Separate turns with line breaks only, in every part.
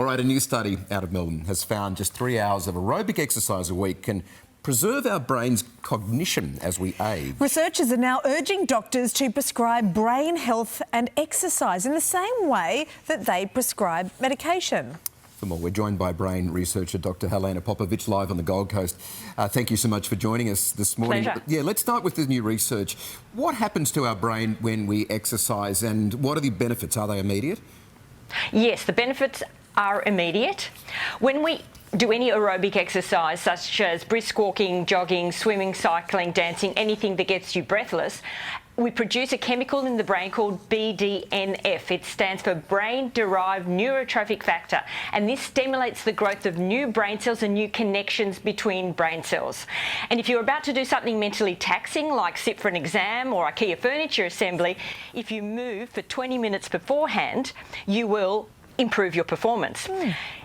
All right, a new study out of Melbourne has found just 3 hours of aerobic exercise a week can preserve our brain's cognition as we age.
Researchers are now urging doctors to prescribe brain health and exercise in the same way that they prescribe medication.
For more, we're joined by brain researcher Dr. Helena Popovic live on the Gold Coast. Thank you so much for joining us this morning.
Pleasure.
Yeah, let's start with the new research. What happens to our brain when we exercise, and what are the benefits? Are they immediate?
Yes, the benefits are immediate. When we do any aerobic exercise, such as brisk walking, jogging, swimming, cycling, dancing, anything that gets you breathless, we produce a chemical in the brain called BDNF. It stands for brain-derived neurotrophic factor, and this stimulates the growth of new brain cells and new connections between brain cells. And if you're about to do something mentally taxing, like sit for an exam or IKEA furniture assembly, if you move for 20 minutes beforehand, you will improve your performance.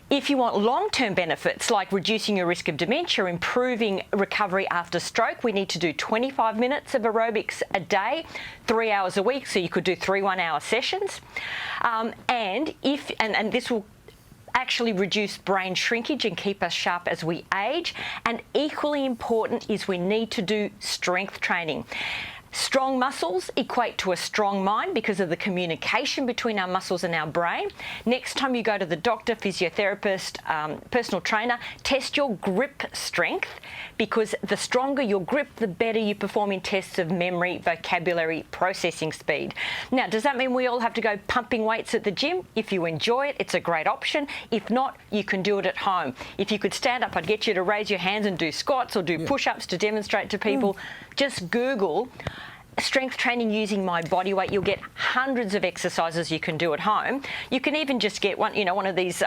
If you want long-term benefits like reducing your risk of dementia, improving recovery after stroke, we need to do 25 minutes of aerobics a day, 3 hours a week, so you could do 3 one-hour sessions. And this will actually reduce brain shrinkage and keep us sharp as we age. And equally important is we need to do strength training. Strong muscles equate to a strong mind because of the communication between our muscles and our brain. Next time you go to the doctor, physiotherapist, personal trainer, test your grip strength, because the stronger your grip, the better you perform in tests of memory, vocabulary, processing speed. Now, does that mean we all have to go pumping weights at the gym? If you enjoy it, it's a great option. If not, you can do it at home. If you could stand up, I'd get you to raise your hands and do squats or do push-ups to demonstrate to people. Just Google strength training using my body weight. You'll get hundreds of exercises you can do at home. You can even just get one of these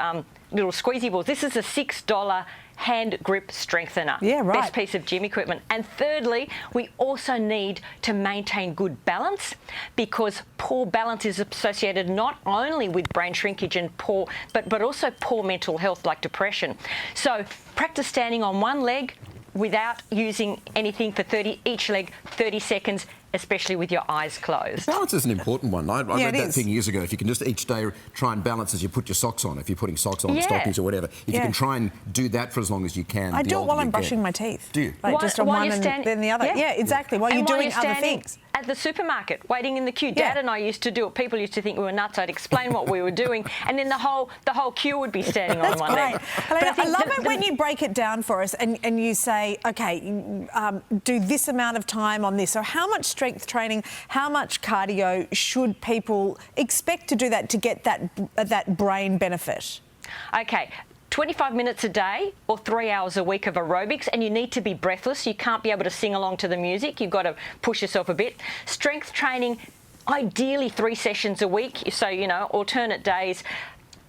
little squeezy balls. This is a $6 hand grip strengthener.
Yeah, right.
Best piece of gym equipment. And thirdly, we also need to maintain good balance, because poor balance is associated not only with brain shrinkage and but also poor mental health like depression. So practice standing on one leg without using anything for each leg, 30 seconds, especially with your eyes closed.
Balance is an important one. I read that thing years ago. If you can just each day try and balance as you put your socks on, if you're putting socks on, stockings or whatever, if you can try and do that for as long as you can.
I do it while I'm brushing my teeth.
Do you?
Like just on one and then the other. Yeah, exactly. While you're doing other things.
At the supermarket, waiting in the queue. Dad and I used to do it. People used to think we were nuts. I'd explain what we were doing, and then the whole queue would be standing on one leg.
I love it when you break it down for us and you say, okay, do this amount of time on this. So how much strength training, how much cardio should people expect to do that to get that brain benefit?
Okay. 25 minutes a day or 3 hours a week of aerobics, and you need to be breathless. You can't be able to sing along to the music. You've got to push yourself a bit. Strength training, ideally 3 sessions a week. So, alternate days,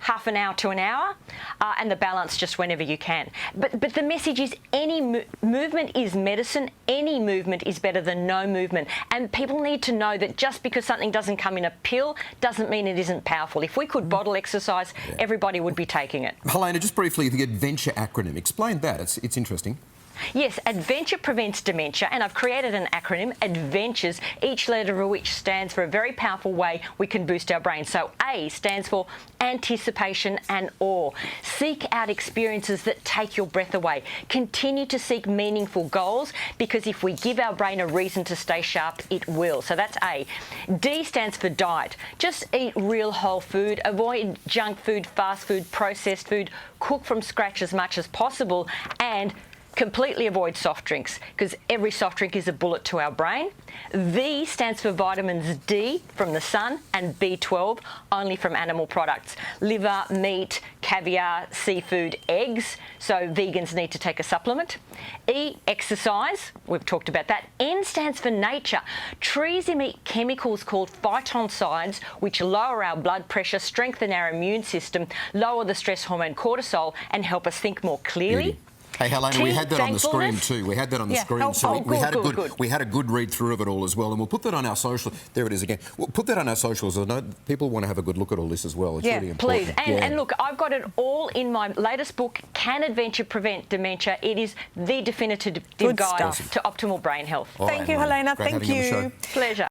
half an hour to an hour, and the balance just whenever you can. But the message is any movement is medicine. Any movement is better than no movement. And people need to know that just because something doesn't come in a pill doesn't mean it isn't powerful. If we could bottle exercise, everybody would be taking it.
Helena, just briefly, the adventure acronym. Explain that. It's interesting.
Yes, adventure prevents dementia, and I've created an acronym, ADVENTURES, each letter of which stands for a very powerful way we can boost our brain. So A stands for anticipation and awe. Seek out experiences that take your breath away. Continue to seek meaningful goals, because if we give our brain a reason to stay sharp, it will. So that's A. D stands for diet. Just eat real whole food. Avoid junk food, fast food, processed food. Cook from scratch as much as possible, and completely avoid soft drinks, because every soft drink is a bullet to our brain. V stands for vitamins D from the sun, and B12 only from animal products. Liver, meat, caviar, seafood, eggs. So vegans need to take a supplement. E, exercise. We've talked about that. N stands for nature. Trees emit chemicals called phytoncides, which lower our blood pressure, strengthen our immune system, lower the stress hormone cortisol, and help us think more clearly.
Hey, Helena, we had that on the screen too. We had that on the screen. So we had a good read through of it all as well, and we'll put that on our social. There it is again. We'll put that on our socials. I know people want to have a good look at all this as well. It's really important.
Please. And look, I've got it all in my latest book, Can Adventure Prevent Dementia? It is the definitive guide to optimal brain health.
Thank you, Helena. Thank you.
Pleasure.